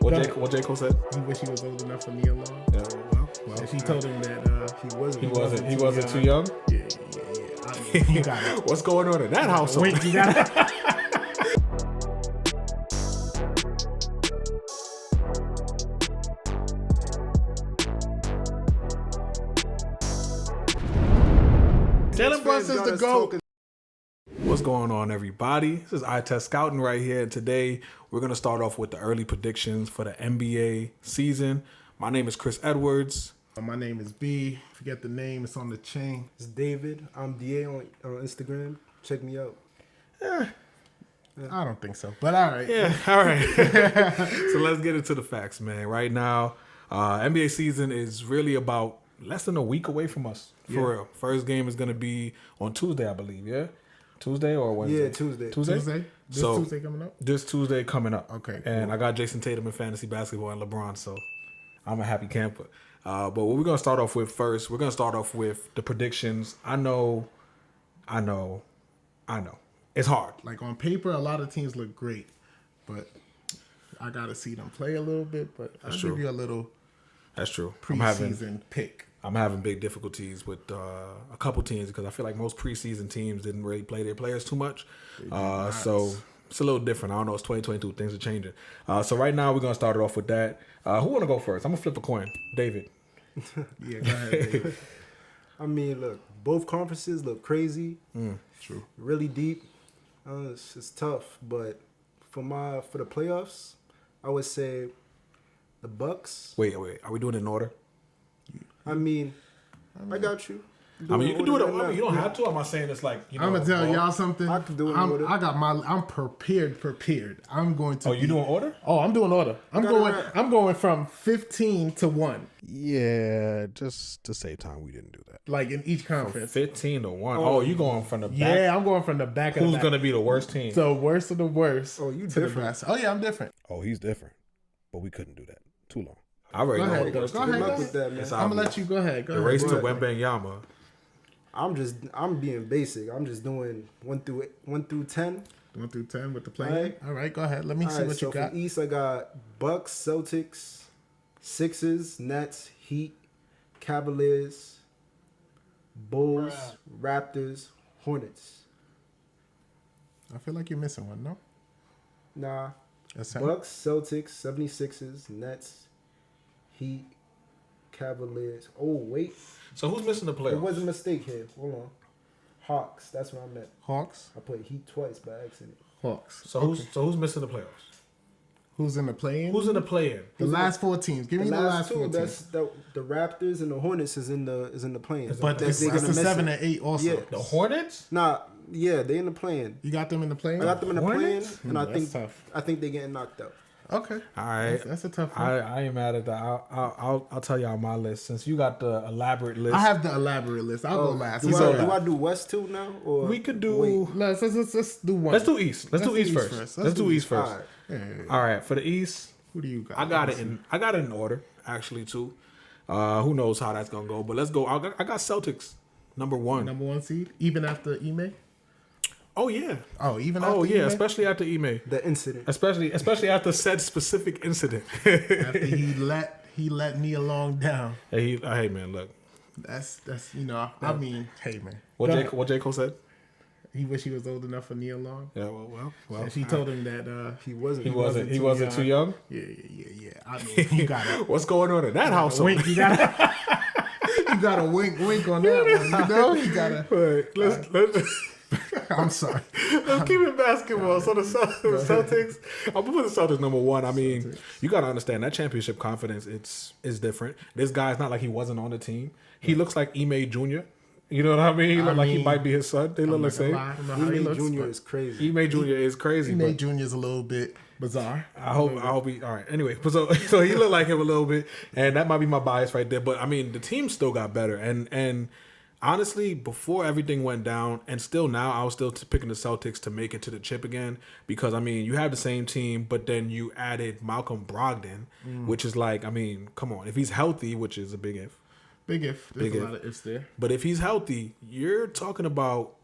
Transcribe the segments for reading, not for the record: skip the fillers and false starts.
What J. Cole said? He wish he was old enough for Nia Long. Yeah, well. And she told him that He wasn't too young. Yeah. I mean, you got it. What's going on in that household? Wink, you got it. Jalen Brunson's the GOAT. What's going on, everybody? This is iTest Scouting right here. And today, we're going to start off with the early predictions for the NBA season. My name is Chris Edwards. My name is B. Forget the name. It's on the chain. It's David. I'm DA on Instagram. Check me out. I don't think so, but all right. Yeah, all right. So let's get into the facts, man. Right now, NBA season is really about less than a week away from us. For real. First game is going to be on Tuesday, I believe, yeah? Tuesday or Wednesday? Yeah, Tuesday. Tuesday? Tuesday coming up? This Tuesday coming up. Okay, And I got Jason Tatum in fantasy basketball and LeBron, so I'm a happy camper. But what we're going to start off with first, we're going to start off with the predictions. I know. It's hard. Like on paper, a lot of teams look great, but I got to see them play a little bit. But I'll true. give you a little That's true. preseason pick. I'm having big difficulties with a couple teams because I feel like most preseason teams didn't really play their players too much. So it's a little different. I don't know. It's 2022. Things are changing. So right now we're going to start it off with that. Who want to go first? I'm going to flip a coin. David. Yeah, go ahead, David. I mean, look, both conferences look crazy. True. Really deep. It's tough, but for the playoffs, I would say the Bucks. Wait. Are we doing it in order? I mean, I got you. I mean, you can do it. right now. You don't have to. I'm not saying it's like, you know. I'm gonna tell y'all something. I can do it in I'm, order. I'm prepared. I'm going to. Oh, you doing order? Oh, I'm doing order. I'm Got it going. right. I'm going from 15 to 1, Yeah, just to save time, we didn't do that. like in each conference. 15 to 1. Oh, you going from the back? Yeah, I'm going from the back. Who's of the going to back. be the worst team? The worst of the worst. Oh, you to the different. best. Oh yeah, I'm different. Oh, he's different, but we couldn't do that. Too long. I already Go know. ahead, what go goes to. ahead. Good luck with that, man. It's I'm gonna obvious. let you go ahead. Go The ahead. race to Go ahead. Wembanyama. I'm being basic. I'm just doing 1 through 10. 1 through 10 with the play. Alright. All right, go ahead. Let me see what so you got. for East, I got Bucks, Celtics, Sixers, Nets, Heat, Cavaliers, Bulls, Raptors, Hornets. I feel like you're missing one. No, Nah. that's it. Bucks, Celtics, 76ers, Nets, Heat, Cavaliers. Oh, wait. So who's missing the It playoffs? was a mistake here. Hold on. Hawks. That's what I meant. Hawks. I put Heat twice by accident. Hawks. So who's missing the playoffs? Who's in the play-in? Who's in the play-in? the last 4 teams? Give me the last 4 two. teams. That's the Raptors and the Hornets is in the play-in. But That's- it's they're gonna the miss 7 it. and 8 also. Yeah. The Hornets? Nah, yeah, they in the play-in. You got them in the play-in? I got them in the play-in, Hornets? and I That's think tough. they're getting knocked out. Okay. All right. That's a tough one. I ain't mad at that. I'll tell y'all my list since you got the elaborate list. I have the elaborate list. I'll go last. Do You I, go do last. I do West too now? Or we could do. wait? Let's do one. Let's do East. Let's do East first. Let's Let's do do East East first. All right. Yeah. All right. For the East, Who do you got? I got it in order actually too. Who knows how that's gonna go? But let's go. I got Celtics number 1. Number 1 seed, even after Ime. Oh yeah. Oh, even after Oh yeah. Ime? Especially after Ime. The incident. Especially after said specific incident. After he let Nia Long down. hey man, look. That's I mean, hey man. What Go J. ahead. What J. Cole said? He wish he was old enough for Nia Long. Yeah. Well. And she told him that He wasn't. He wasn't too young. Yeah. I mean, you got it. What's going on in that household? Wink. You got a wink on that one. You know, you got to. Wait, let's I'm sorry. let's keep it basketball. So the Celtics, I'm gonna put the Celtics number 1. I mean, you gotta understand that championship confidence. It's different. This guy's not like he wasn't on the team. He looks like Ime Jr. You know what I mean? He look like he might be his son. They look the same. I don't know how he Ime looks. Jr. is crazy. Ime Jr. is crazy, Ime but Jr. is a little bit bizarre. I hope he all right. Anyway, so he looked like him a little bit, and that might be my bias right there. But I mean, the team still got better, and honestly, before everything went down, and still now, I was still picking the Celtics to make it to the chip again because I mean, you have the same team, but then you added Malcolm Brogdon, which is like, I mean, come on, if he's healthy, which is a big if, Big if. There's Big a if. lot of ifs there. but if he's healthy, you're talking about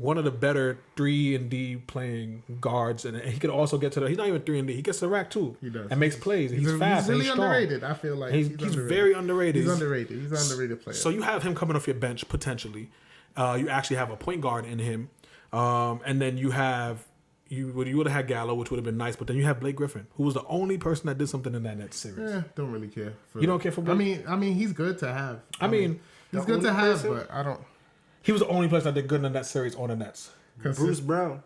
one of the better 3-and-D playing guards, and he can also get to the. He's not even 3-and-D. He gets to the rack too. He does. And makes plays. He's fast. He's really and he's strong. underrated. I feel like He's underrated. very underrated. He's underrated. He's an underrated player. So you have him coming off your bench potentially. You actually have a point guard in him, and then you have you would have had Gallo, which would have been nice, but then you have Blake Griffin, who was the only person that did something in that Nets series. Don't really care. You don't care for Blake? I mean, he's good to have. He's The good to only have, person- but I don't. He was the only person that did good in the Nets series on the Nets. Bruce Brown.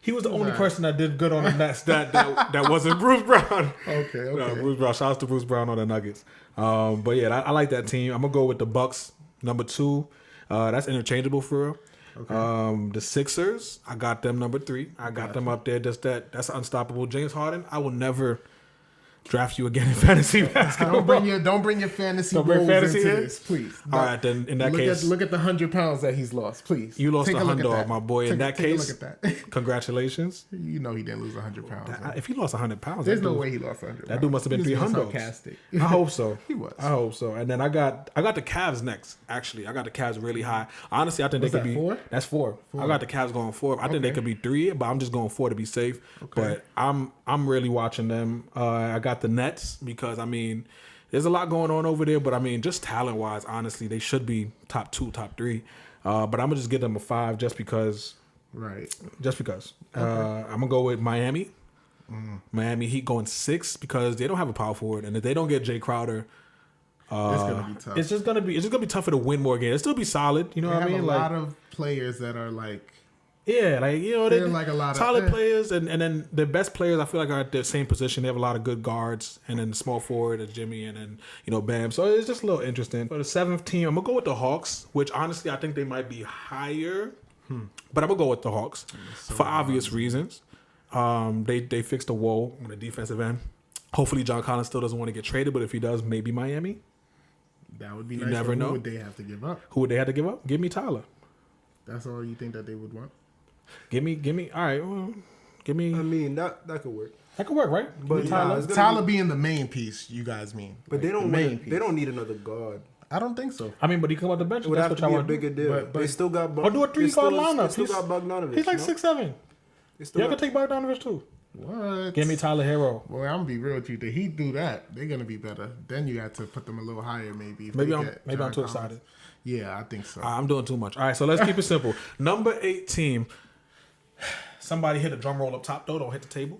He was the only person that did good on the Nets that wasn't Bruce Brown. Okay. No, Bruce Brown. Shout out to Bruce Brown on the Nuggets. But yeah, I like that team. I'm gonna go with the Bucks number 2. That's interchangeable for real. Okay. The Sixers, I got them number 3. I got them up there. That's unstoppable. James Harden, I will never draft you again in fantasy basketball. Don't bring your fantasy Don't bring woes fantasy into in? this, please. All right, then in that case, look at the 100 pounds that he's lost, please. you lost Take a look at 100, that. my boy. In that Take a case, look at that. congratulations. You know he didn't lose 100 pounds. man. If he lost 100 pounds, There's that no dude- way he lost 100. That dude must have been He was being 300. sarcastic. I hope so. He was. I hope so. And then I got the Cavs next. Actually, I got the Cavs really high. Honestly, I think Was they could that be 4? That's 4. I got the Cavs going 4. I think they Okay. could be 3, but I'm just going 4 to be safe. But I'm really watching them. I got the Nets because I mean, there's a lot going on over there. But I mean, just talent wise, honestly, they should be top 2, top 3. But I'm gonna just give them a 5 just because. Right. Just because. I'm gonna go with Miami. Miami Heat going 6 because they don't have a power forward, and if they don't get Jay Crowder, It's gonna be tough. it's just gonna be tougher to win more games. It'll still be solid, you know They what I have mean? a Like, lot of players that are like. yeah, like you know, They're like a lot of- solid players, and then the best players I feel like are at the same position. They have a lot of good guards, and then the small forward is Jimmy, and then Bam. So it's just a little interesting. For the 7th team, I'm gonna go with the Hawks, which honestly I think they might be higher, but I'm gonna go with the Hawks for obvious reasons. They fixed the woe on the defensive end. Hopefully, John Collins still doesn't want to get traded, but if he does, maybe Miami. That would be You nice. never but know. Who would they have to give up? Who would they have to give up? Give me Tyler. That's all you think that they would want? Give me. All right, well, give me. I mean, that could work. That could work, right? But Give me nah, Tyler. it's gonna Tyler being the main piece, you guys mean? But they Like, don't the main need, piece. they don't need another guard. I don't think so. I mean, but he come off the bench. It would That's have what to y'all be a want to bigger do. deal. But- They still got Or do a 3-guard lineup. They still got Bogdanovich. He's like no? 6'7". They still Y'all got- can take Bogdanovich too. What? Give me Tyler Hero. Boy, I'm gonna be real with you. Did he do that? They're gonna be better. Then you have to put them a little higher, maybe. if Maybe they I'm get maybe I'm John too Collins. excited. Yeah, I think so. I'm doing too much. All right, so let's keep it simple. Number 8 team. Somebody hit a drum roll up top though. Don't hit the table.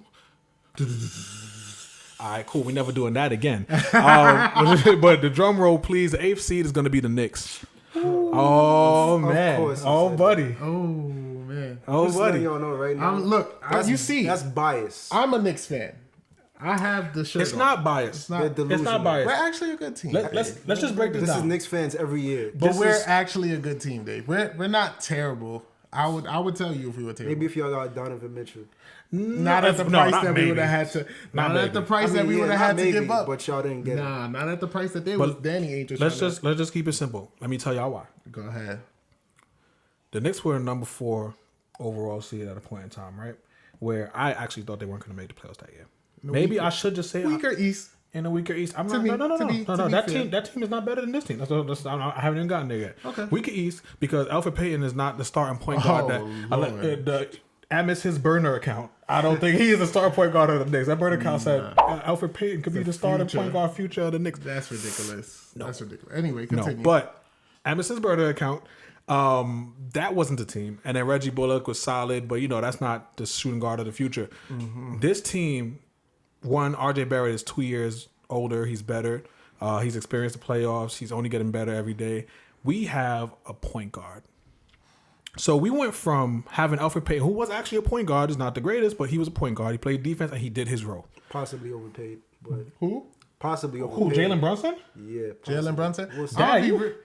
All right, cool. We never doing that again. But the drum roll, please. The 8th seed is going to be the Knicks. Oh man. course I Oh said buddy. oh man. Oh Just letting buddy. y'all know right now. Look, you see, that's bias. I'm a Knicks fan. I have the shirt. It's on. not biased. It's not. They're It's delusional. not biased. We're actually a good team. Let's just break this This is down. Knicks fans every year. but this we're is- actually a good team, Dave. We're not terrible. I would tell you if we were terrible. Maybe if y'all got Donovan Mitchell. Not at the No, price not that maybe. we would have had to. Not at the maybe. price that we would have not had to maybe, give up. but y'all didn't get it. Nah, not at the price that they was. Danny Ainge was. Let's trying to- just keep it simple. Let me tell y'all why. go ahead. The Knicks were number 4 overall seed at a point in time, right? Where I actually thought they weren't going to make the playoffs that year. Maybe I should just say Weaker East. in the weaker East. I'm To not. be- No. to be That fair. team is not better than this team. I haven't even gotten there yet. Okay. Weaker East because Alfred Payton is not the starting point guard. Lord. I miss his burner account. I don't think he is the starting point guard of the Knicks. That burner account said Alfred Payton could be the starting future. point guard future of the Knicks. That's ridiculous. That's ridiculous. Anyway, No, continue. but Amos's Burner account, that wasn't the team. And then Reggie Bullock was solid, but that's not the shooting guard of the future. This team, RJ Barrett is 2 years older. He's better. He's experienced the playoffs. He's only getting better every day. We have a point guard. So we went from having Alfred Payton, who was actually a point guard, is not the greatest, but he was a point guard. He played defense and he did his role. Possibly overpaid, but who? possibly Who, overpaid. Jalen Brunson? Yeah, possibly. Jalen Brunson. We'll see. Yeah,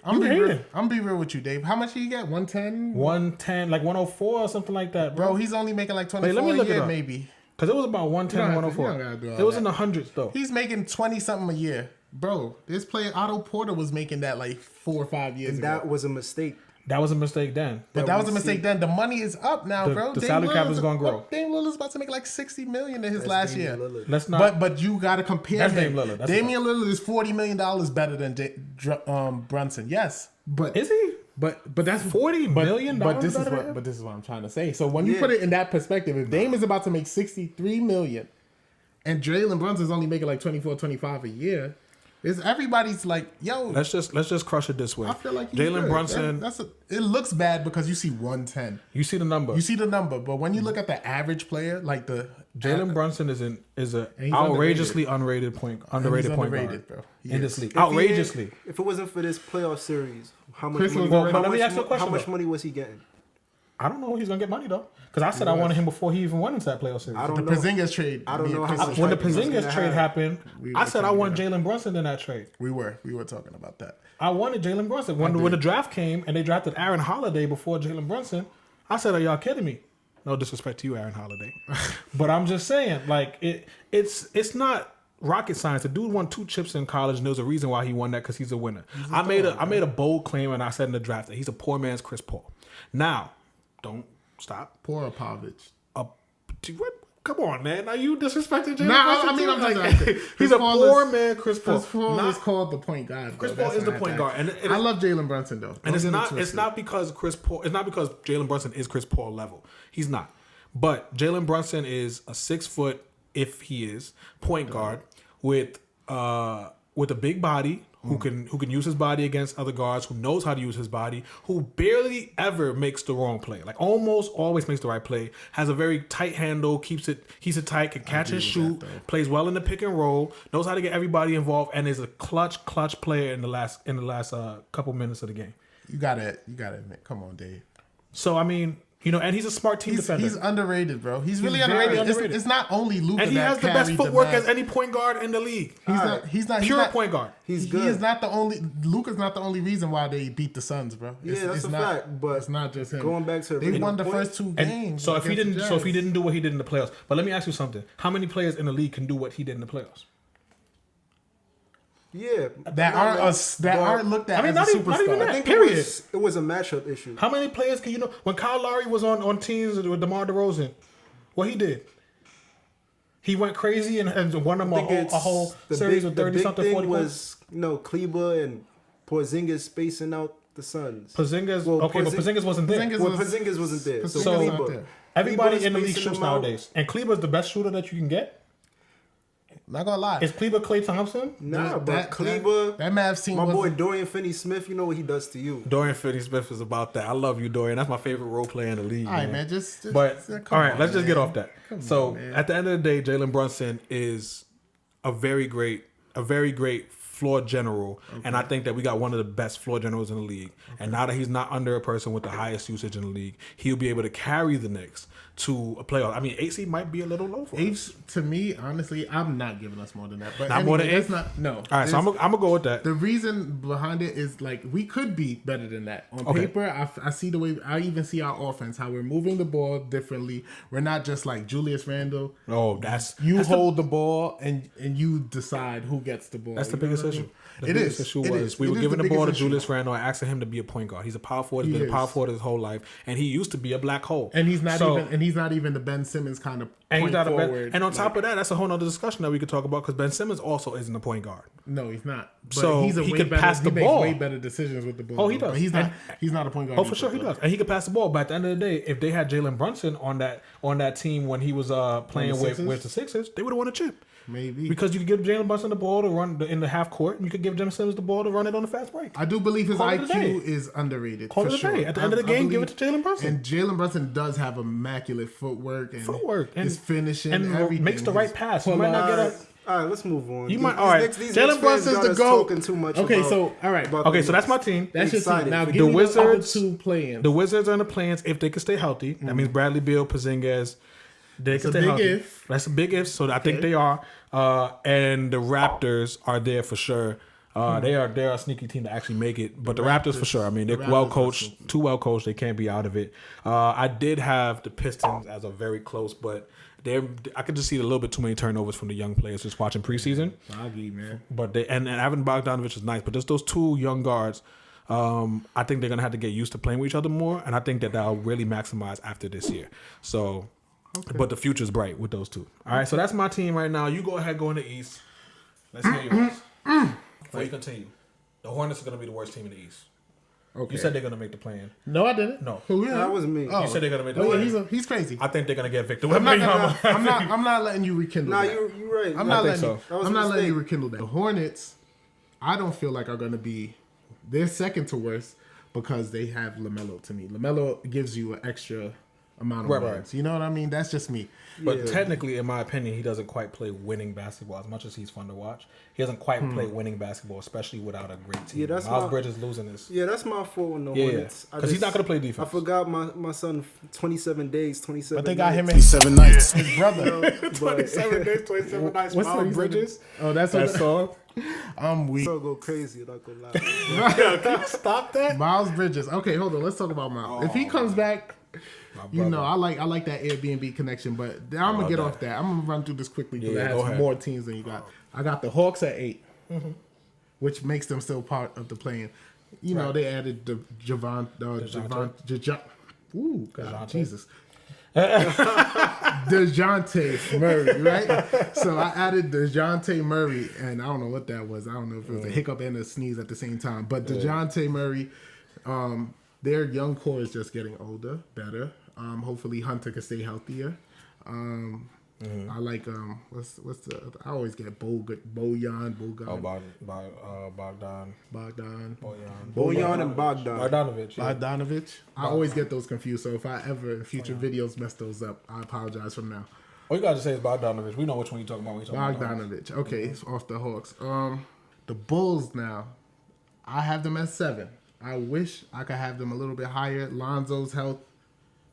I'm you hated. be real with you, Dave. How much did he get? 110. 110, like 104 or something like that, bro. Bro, he's only making like 24 let me look a it year, up. maybe. Because it was about 110, You don't 104. gotta do all It was that. in the hundreds, though. He's making 20 something a year, bro. This player Otto Porter was making that like 4 or 5 years And ago. that was a mistake. That was a mistake then. But that was a we mistake see. then. The money is up now, bro. the Dame salary cap Lillard's- is gonna grow. Dame Lillard's about to make like $60 million in his That's last Damian year. Lillard. Let's not. But you got to compare That's him. Dame Lillard. That's Damian Lillard is $40 million better than Brunson. Yes, but is he? But that's $40 million But this is better than him? what I'm trying to say. So when you Yeah. put it in that perspective, if Dame is about to make $63 million, and Jalen Brunson's only making like 24, 25 a year, is everybody's like, yo, Let's just crush it this way. I feel like he's Jalen good. Brunson. It looks bad because you see 110. You see the number. You see the number, but when you look at the average player, like the Jalen Brunson is a he's outrageously underrated point underrated, guard bro. in this league. If he Outrageously. if it wasn't for this playoff series, how much Chris money? was already- But let me ask you a question, How much though. money was he getting? I don't know he's gonna get money though, because I said I wanted him before he even went into that playoff series. I The don't know. Porzingis trade. I don't me and know Chris how was much When the hype he was Porzingis gonna trade have. happened, We I were said I trying to want get Jalen Brunson in that trade. we were talking about that. I wanted Jalen Brunson. When the draft came and they drafted Aaron Holiday before Jalen Brunson, I said, "Are y'all kidding me?" No disrespect to you, Aaron Holiday, but I'm just saying, like it's not rocket science. The dude won 2 chips in college, and there's a reason why he won that because he's a winner. I made a bold claim, and I said in the draft that he's a poor man's Chris Paul. Now, don't stop. Poor Povich. What? Come on, man. Are you disrespecting Jalen Nah, Brunson? I mean, too? I'm just Like, asking. he's Chris a Paul poor is- man, Chris Paul. Chris Paul Not- is called the point guard. Chris though. Paul That's is the not point that. guard, and I love Jalen Brunson though. And it's Don't get not it it's twisted. not because Chris Paul it's not because Jalen Brunson is Chris Paul level. He's not. But Jalen Brunson is a 6 foot, if he is, point guard with a big body who can use his body against other guards, who knows how to use his body, who barely ever makes the wrong play. Like almost always makes the right play, has a very tight handle, keeps it tight, can catch and shoot, plays well in the pick and roll, knows how to get everybody involved, and is a clutch player in the last couple minutes of the game. You gotta admit. Come on, Dave. So I mean, and he's a smart team defender. He's underrated, bro. He's really very underrated. underrated. It's not only Luka And he that has the best carried footwork mass. as any point guard in the league. He's not Pure he's not, point guard. He's He good. is not the only. Luka's not the only reason why they beat the Suns, bro. Yeah, that's a not, fact, but it's not just him. going back to the they original won the point- first 2 And games. so if he against the didn't Jazz. do what he did in the playoffs, but let me ask you something: how many players in the league can do what he did in the playoffs? Yeah, that aren't looked at I mean, as not a even- superstar. not even that. I think Period. it was a matchup issue. How many players can when Kyle Lowry was on teams with DeMar DeRozan, what he did? He went crazy and won them I think a whole series of 30 something, 40 points. was Kleber and Porzingis spacing out the Suns. Porzingis, Well, but Porzingis wasn't there. Porzingis- Well, Porzingis wasn't there. Porzingis So was not Kleber. there. Everybody Kleber in the league spacing shoots them out. nowadays, and Kleber's the best shooter that you can get. Not gonna lie. Is Kleber Klay Thompson? Nah, but that Kleber, that Mavs team my boy wasn't- Dorian Finney-Smith, you know what he does to you. Dorian Finney-Smith is about that. I love you, Dorian. That's my favorite role player in the league. All right, man. Just But come all right, on, let's just get man. off that. Come So on, man. at the end of the day, Jalen Brunson is a very great floor general, and I think that we got one of the best floor generals in the league. And now that he's not under a person with the highest usage in the league, he'll be able to carry the Knicks to a playoff. I mean, AC might be a little low for us. Eight, to me, honestly, I'm not giving us more than that. But Not more than that's eight? not no. All right, so I'm gonna go with that. The reason behind it is like we could be better than that on Okay. paper. I see the way I even see our offense, how we're moving the ball differently. We're not just like Julius Randle. Oh, that's Hold the ball and you decide who gets the ball. That's the You know biggest what I issue. mean? The It biggest is. issue It was is. we It were is giving the biggest ball to issue. Julius Randle and asking him to be a point guard. He's a power forward. He's He been a power is. forward his whole life, and he used to be a black hole. And he's not So- even the Ben Simmons kind of And, he's point not a forward. and on top of that, that's a whole other discussion that we could talk about because Ben Simmons also isn't a point guard. no, he's not. But So he's a he way could better, pass the he makes ball. way better decisions with the ball. Oh, he though. does. But he's not. And- He's not a point guard. Oh, for sure he does, and he could pass the ball. But at the end of the day, if they had Jalen Brunson on that team when he was playing the Sixers? with the Sixers, they would have won a chip. Maybe. Because you could give Jalen Brunson the ball to run in the half court, and you could give Jim Simmons the ball to run it on the fast break. I do believe his Call it a day. IQ is underrated. Call for it a sure. day. At the end of the game, give it to Jalen Brunson. And Jalen Brunson does have immaculate footwork and And his finishing and everything. makes the right His pass. You might not get a. All right, let's move on. You might- all right. These Jalen Knicks fans Brunson's got the us GOAT. talking too much. Okay, about- so all right. about Okay, the so that's my Knicks. team. That's your team. excited. Now The give me Wizards- the other two play-ins. The Wizards are in the plans if they can stay healthy. That means Bradley Beal, Porzingis. They can a stay big healthy. if. That's a big if. So I think they are. And the Raptors are there for sure. They're a sneaky team to actually make it. But the Raptors for sure. I mean, they're the Raptors well are coached, too well coached. They can't be out of it. I did have the Pistons as a very close, but I could just see a little bit too many turnovers from the young players just watching preseason. Foggy, man. But and Evan Bogdanovich is nice, but just those two young guards, I think they're gonna have to get used to playing with each other more, and I think that that'll really maximize after this year. So, but the future's bright with those two. All right, so that's my team right now. You go ahead, go in the East. Let's hear yours. Before you continue, the Hornets are gonna be the worst team in the East. Okay. You said they're gonna make the play-in. No, I didn't. No. Who? That was me. Oh. You said they're gonna make the Oh, yeah, play-in. he's crazy. I think they're gonna get Victor I'm not, Wembanyama. I'm not letting you rekindle Nah, that. you're right. I'm Yeah. not think letting so. you. That was I'm a not letting you mistake. rekindle that. The Hornets, I don't feel like are going to be. They're second to worst because they have LaMelo. To me, LaMelo gives you an extra amount of Right, wins. You know what I mean? That's just me. But Yeah. technically, in my opinion, he doesn't quite play winning basketball as much as he's fun to watch. He doesn't quite play winning basketball, especially without a great team. Yeah, that's Miles my- Bridges losing this. Yeah, that's my fault in the Yeah, Hornets. I because he's just- not gonna play defense. I forgot my son 27 days, 27 But they got him in nights. 7 nights. his brother. But 27 days, 27 nights. What's Miles 27? Bridges. Oh, that's That what. song. I'm weak. so go crazy, I'm not gonna lie. Stop that. Miles Bridges. Okay, hold on. Let's talk about Miles. If he comes back, you know, I like that Airbnb connection. But I'm gonna get off that. I'm gonna run through this quickly because Yeah, I go have ahead. more teams than you got. I got the Hawks at 8, which makes them still part of the play-in. You know, Right. they added the Javon. Ooh, God, DeJounte. Jesus. DeJounte Murray, right? So I added DeJounte Murray, and I don't know what that was. I don't know if it was a hiccup and a sneeze at the same time. But DeJounte Murray, their young core is just getting older, better. Hopefully Hunter can stay healthier. I like what's the I always get Bojan, Oh, Bogdan, Bojan and Bogdan. Bogdanovich. Yeah. Bogdanovich. I always get those confused. So if I ever in future videos mess those up, I apologize from now. All you gotta say is Bogdanovich. We know which one you're talking about. When you're talking about Bogdanovich. Okay, it's off the Hawks. The Bulls now, I have them at 7. I wish I could have them a little bit higher. Lonzo's health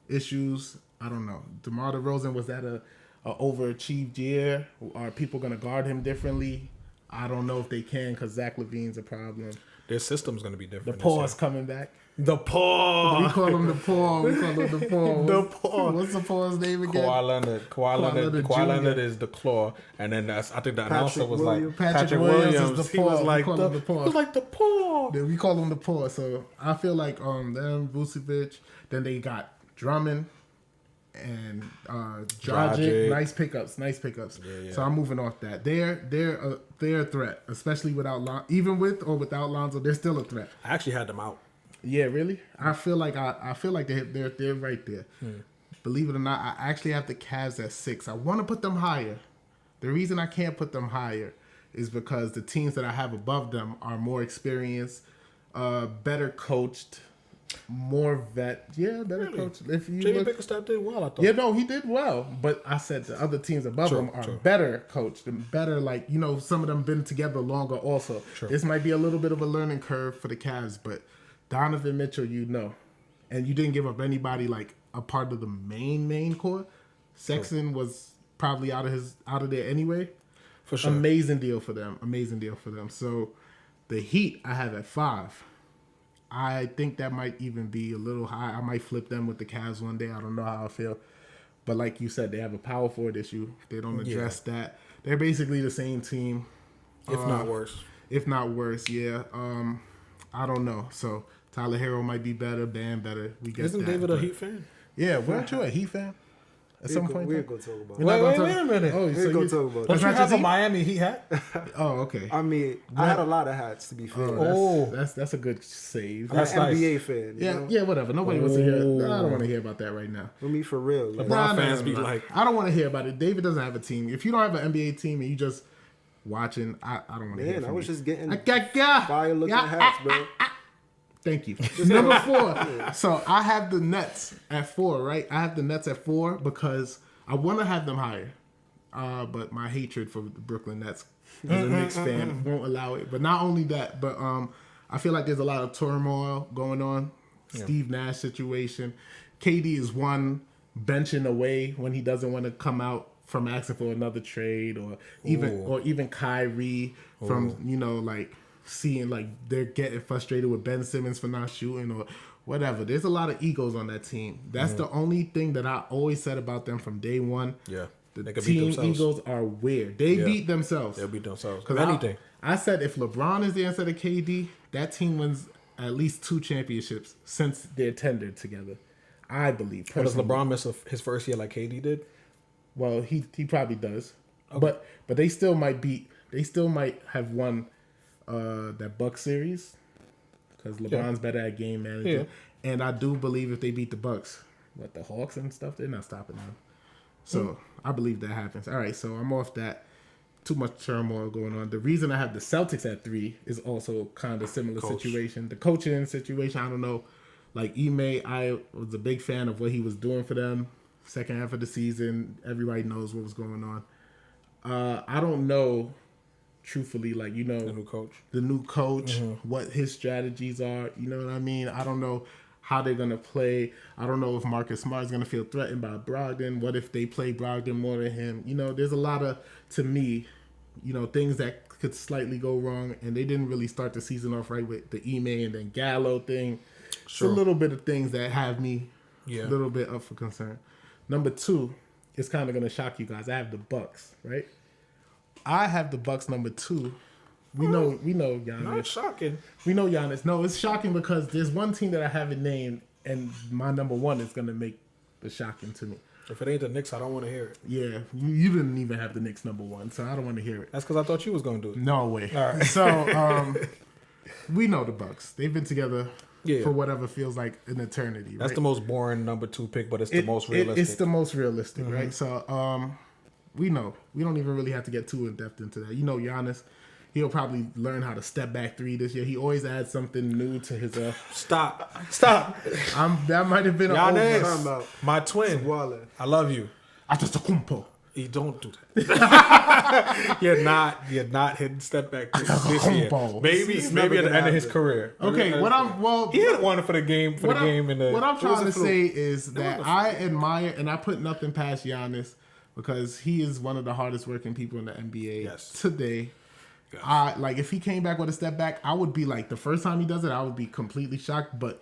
issues. I don't know. DeMar DeRozan, was that a overachieved year? Are people gonna guard him differently? I don't know if they can because Zach LaVine's a problem. Their system's gonna be The different. paw's coming back. The paw. We call him the paw. We call him the paw. The paw. What's the paw's name again? Kawhi Leonard. Kawhi Jr. Leonard is the claw, and then I think the announcer was Williams. like Patrick Williams is the He was paw. like We call him the paw. He was like the paw. We call him the paw. So I feel like them Vucevic. Then they got Drummond and Dragic. Dragic. Nice pickups. Yeah. So I'm moving off that. They're a threat, especially without even with or without Lonzo. They're still a threat. I actually had them out. Yeah, really. I feel like they're right there. Believe it or not, I actually have the Cavs at 6. I want to put them higher. The reason I can't put them higher is because the teams that I have above them are more experienced, better coached, more vet. Yeah, better coached. If you Jamie look, Bickerstaff did well, I thought. yeah, no, he did well. But I said the other teams above True, him are true. better coached and better, like, you know, some of them been together longer also. True. This might be a little bit of a learning curve for the Cavs, but Donovan Mitchell, you know. And you didn't give up anybody like a part of the main core. Sexton was probably out of there anyway. For sure. Amazing deal for them. So the Heat I have at 5. I think that might even be a little high. I might flip them with the Cavs one day. I don't know how I feel. But like you said, they have a power forward issue. They don't address that. They're basically the same team, if not worse. if not worse. Yeah. I don't know. So Tyler Hero might be better. Bam better. We get Isn't that. David a but- Heat fan? Yeah. Weren't you a Heat fan? At some point. We're gonna talk about You're it. not Wait, gonna wait talk- a minute. Oh, We're so gonna you, talk about Don't it. That's you not have your a Heat? Miami Heat hat? oh, okay. I mean, I had a lot of hats to be fair. Oh. That's a good save. I'm That's an nice. NBA fan. You Yeah, know? yeah, whatever. Nobody wants to hear. Oh. I don't want to hear about that right now. For me, for real. Like, LeBron fans be like- I don't want to hear about it. David doesn't have a team. If you don't have an NBA team and you just watching, I don't want to hear. man, I from was you. just getting Yeah. fire looking Yeah. hats, bro. Thank you. Number 4. So I have the Nets at 4, right? I have the Nets at 4 because I want to have them higher. But my hatred for the Brooklyn Nets as a Knicks fan won't allow it. But not only that, but I feel like there's a lot of turmoil going on. Steve Nash situation. KD is one benching away when he doesn't want to come out from asking for another trade, or even Kyrie from like seeing like they're getting frustrated with Ben Simmons for not shooting or whatever. There's a lot of egos on that team. That's the only thing that I always said about them from day one. Yeah. The They could beat team themselves. egos are weird. They Yeah. beat themselves. They'll beat themselves. Because Anything. I said if LeBron is there instead of KD, that team wins at least 2 championships since they're tendered together. I believe. But does personally. LeBron miss his first year like KD did? Well, he probably does. But they still might have won that Bucks series. because LeBron's better at game management. And I do believe if they beat the Bucks, the Hawks and stuff, they're not stopping them. So I believe that happens. All right, so I'm off that. Too much turmoil going on. The reason I have the Celtics at 3 is also kind of similar situation. The coaching situation, I don't know. Like Ime, I was a big fan of what he was doing for them. Second half of the season, everybody knows what was going on. I don't know, truthfully, like, you know, the new coach, what his strategies are. You know what I mean? I don't know how they're going to play. I don't know if Marcus Smart is going to feel threatened by Brogdon. What if they play Brogdon more than him? You know, there's a lot of, to me, you know, things that could slightly go wrong. And they didn't really start the season off right with the Ime and then Gallo thing. Sure. It's a little bit of things that have me a little bit up for concern. Number 2, it's kind of going to shock you guys. I have the Bucks, right? I have the Bucks number 2. We know Giannis. Not shocking. We know Giannis. No, it's shocking because there's one team that I haven't named, and my number 1 is going to make the shocking to me. If it ain't the Knicks, I don't want to hear it. Yeah, you didn't even have the Knicks number 1, so I don't want to hear it. That's because I thought you was going to do it. No way. All right. So, we know the Bucks. They've been together for whatever feels like an eternity. That's right? the most boring number 2 pick, but it's the most realistic. It's the most realistic, right? So, we know. We don't even really have to get too in depth into that. You know, Giannis, he'll probably learn how to step back 3 this year. He always adds something new to his. Stop. That might have been Giannis, my twin. Waller. I love you. Antetokounmpo. You don't do that. you're not hitting step back this year. Maybe at the end of his career. Okay, he hit one for the game in the. What I'm trying to say is that I admire and I put nothing past Giannis because he is one of the hardest working people in the NBA today. Yes. Like if he came back with a step back, I would be like the first time he does it, I would be completely shocked, but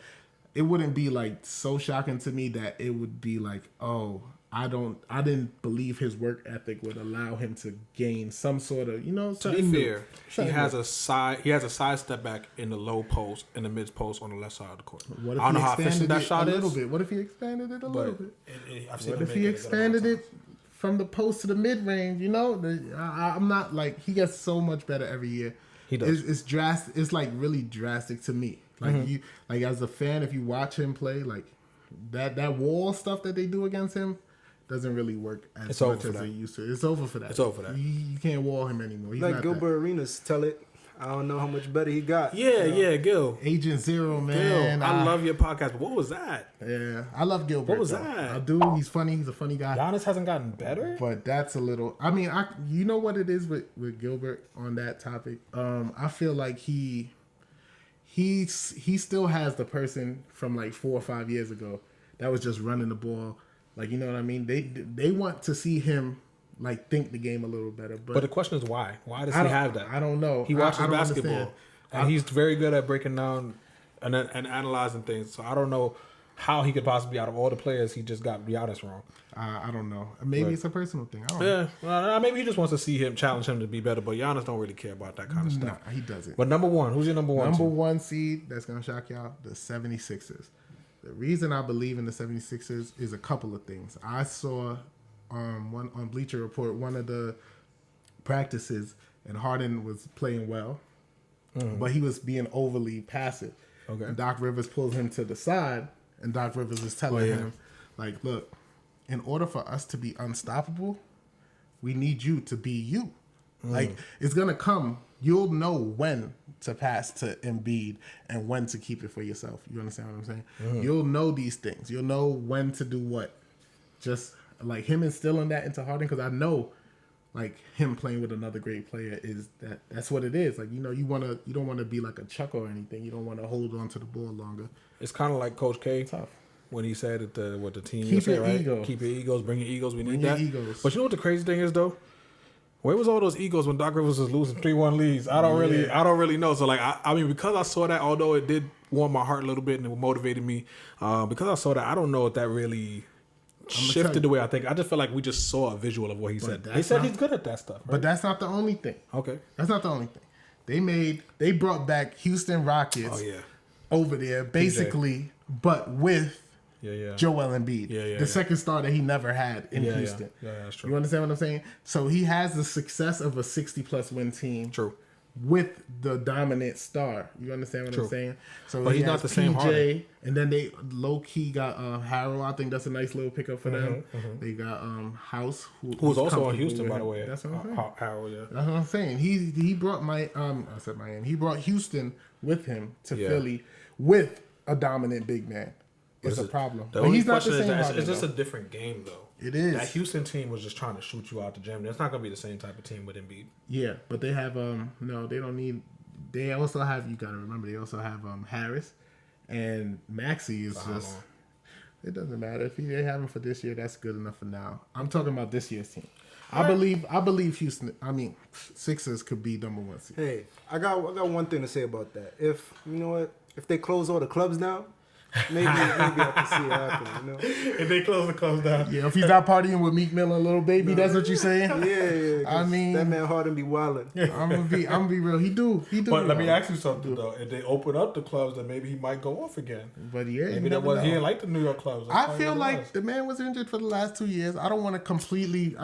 it wouldn't be like so shocking to me that it would be like, oh, I didn't believe his work ethic would allow him to gain some sort of, you know. To be fair, he has a side step back in the low post, in the mid post on the left side of the court. What if I don't know how efficient that shot is. A little bit. What if he expanded it a little bit? What if he expanded it from the post to the mid range? You know, I'm not like he gets so much better every year. He does. It's drastic. It's like really drastic to me. Like you, like as a fan, if you watch him play, like that wall stuff that they do against him doesn't really work as much as they used to. It's over for that. It's over for that. You can't wall him anymore. He's like not Gilbert Arenas tell it. I don't know how much better he got. Yeah, Gil. Agent Zero, man. Gil, I love your podcast. But what was that? Yeah, I love Gilbert. What was that? I do. He's funny. He's a funny guy. Giannis hasn't gotten better? But that's a little... I mean, you know what it is with Gilbert on that topic? I feel like he still has the person from like 4 or 5 years ago that was just running the ball. Like, you know what I mean? They want to see him like think the game a little better. But the question is why? Why does he have that? I don't know. He watches basketball. Understand. And he's very good at breaking down and analyzing things. So I don't know how he could possibly, out of all the players, he just got Giannis wrong. I don't know. Maybe it's a personal thing. I don't know. Well, maybe he just wants to see him, challenge him to be better. But Giannis don't really care about that kind of stuff. Nah, he doesn't. But number 1, who's your number 1? Number 1 seed, that's going to shock y'all, the 76ers. The reason I believe in the 76ers is a couple of things. I saw one on Bleacher Report, one of the practices, and Harden was playing well, but he was being overly passive. Okay. And Doc Rivers pulled him to the side, and Doc Rivers is telling him, like, look, in order for us to be unstoppable, we need you to be you. Like, it's going to come. You'll know when to pass to Embiid and when to keep it for yourself. You understand what I'm saying? You'll know these things. You'll know when to do what. Just like him instilling that into Harden, because I know, like him playing with another great player is that's what it is. Like, you know, you don't want to be like a Chuck or anything. You don't want to hold on to the ball longer. It's kind of like Coach K. Tough. When he said at the team, keep your right? egos. Keep your egos, bring your egos. We need that. Egos. But you know what the crazy thing is though? Where was all those egos when Doc Rivers was losing 3-1 leads? I don't really know. So like, I mean, because I saw that, although it did warm my heart a little bit and it motivated me, because I saw that, I don't know if that really shifted the way I think. I just feel like we just saw a visual of what he said. He said he's good at that stuff. Right? But that's not the only thing. Okay. That's not the only thing. They brought back Houston Rockets over there, basically, but with Joel Embiid, the second star that he never had in Houston. Yeah, that's true. You understand what I'm saying? So he has the success of a 60-plus win team. True. with the dominant star. You understand what True. I'm saying? So But he he's not has the same Harden. and then they low key got Harrell. I think that's a nice little pickup for them. Mm-hmm. They got House, Who was who's also on comfortable Houston, with by the him. way. That's what I'm saying. Harold, yeah. That's what I'm saying. He brought I said Miami. He brought Houston with him to Yeah. Philly with a dominant big man. It's a problem. The But only he's not the question is same. that Harden, it's just though. a different game, though. It is. That Houston team was just trying to shoot you out the gym. It's not going to be the same type of team with Embiid. Yeah, but they have no, they don't need. They also have, you gotta remember, they also have Harris, and Maxey is how just. long? It doesn't matter if they have him for this year. That's good enough for now. I'm talking about this year's team. I believe Houston. I mean, Sixers could be number 1 seed. Hey, I got one thing to say about that. If you know what, if they close all the clubs down, maybe I can see it happen. You know? If they close the clubs down. Yeah, if he's not partying with Meek Mill and Little Baby, that's what you're saying. Yeah. 'Cause I mean- that man Harden be wildin'. I'm gonna be real. He do. But let me though. ask you something, though. If they open up the clubs, then maybe he might go off again. But yeah, you Maybe that never was know. he didn't like the New York clubs. That's I probably feel what it like was. the man was injured for the last 2 years. I don't want to completely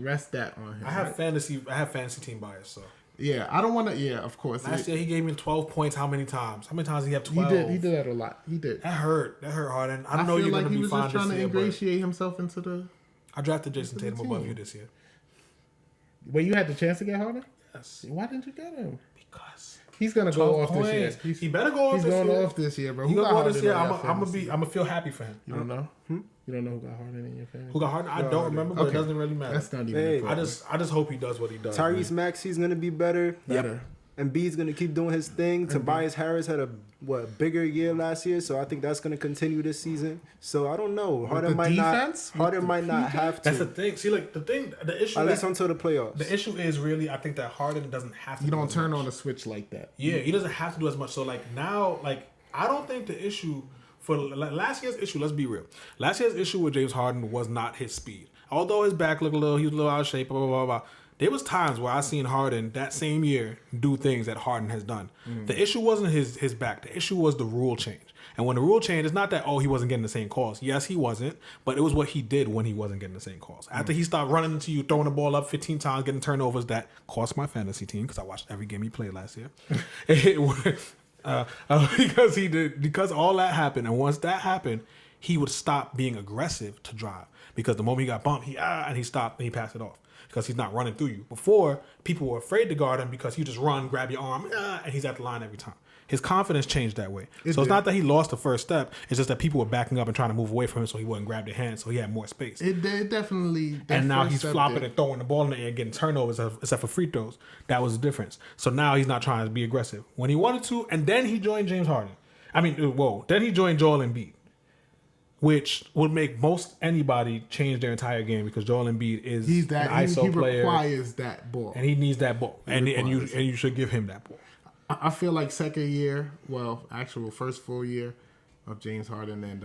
rest that on him. I have right? fantasy team bias, so. Yeah, I don't want to. Yeah, of course. Last year he gave me 12 points. How many times? How many times did he have He 12? did. He did that a lot. He did. That hurt. That hurt Harden. I I know feel you're like gonna he be was fine just trying this to year, but ingratiate himself into the. I drafted Jason into the Tatum above team. you this year. Well, you had the chance to get Harden. Yes, Why didn't you get him? because He's gonna go 12 off this year. points. He better go off He's this going year. off this year, bro. He Who gonna got go this Harden year. in your fantasy? I'm gonna feel happy for him. You don't know? You don't know who got Harden in your fantasy? Who got Harden? I don't remember, but it doesn't really matter. That's not even. Hey, important. I just hope he does what he does. Tyrese man. Maxey's gonna be better. Better. Embiid's gonna keep doing his thing. Tobias Harris had a bigger year last year, so I think that's gonna continue this season. So I don't know. Harden the might defense? not. Harden With might the not PJ? have to. That's the thing. See, like the issue. At least that- until the playoffs. the issue is really, I think that Harden doesn't have to. You do don't as turn much. on a switch like that. Yeah, he doesn't have to do as much. So like now, like I don't think the issue for last year's issue. Let's be real. Last year's issue with James Harden was not his speed. Although his back looked he was a little out of shape. Blah blah blah blah. There was times where I seen Harden that same year do things that Harden has done. The issue wasn't his back. The issue was the rule change. And when the rule changed, it's not that he wasn't getting the same calls. Yes, he wasn't, but it was what he did when he wasn't getting the same calls. After he started running into you, throwing the ball up 15 times, getting turnovers that cost my fantasy team because I watched every game he played last year. Because all that happened, and once that happened, he would stop being aggressive to drive because the moment he got bumped, he stopped and he passed it off because he's not running through you. Before, people were afraid to guard him because you just run, grab your arm, and he's at the line every time. His confidence changed that way. So it's did. not that he lost the first step. It's just that people were backing up and trying to move away from him so he wouldn't grab their hand, so he had more space. It definitely. that And now first he's step flopping did. and throwing the ball in the air, getting turnovers except for free throws. That was the difference. So now he's not trying to be aggressive when he wanted to, and then he joined James Harden. Then he joined Joel Embiid, which would make most anybody change their entire game because Joel Embiid is He's that. an ISO He player, requires that ball. and he needs that ball, and requires you should give him that ball. I feel like second year, actual first full year of James Harden and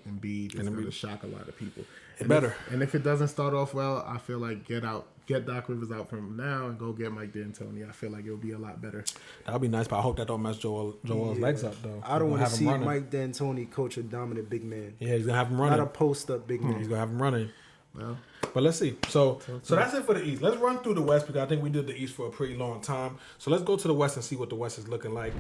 Embiid is going to shock a lot of people. And better. If it doesn't start off well, I feel like get Doc Rivers out from now and go get Mike D'Antoni. I feel like it'll be a lot better. That would be nice, but I hope that don't mess Joel's legs up though. I don't want to have him see running. Mike D'Antoni coach a dominant big man. Yeah, he's gonna have him Not running. a post up big man. He's gonna have him running. Well, But let's see. So that's it for the East. Let's run through the West because I think we did the East for a pretty long time. So let's go to the West and see what the West is looking like.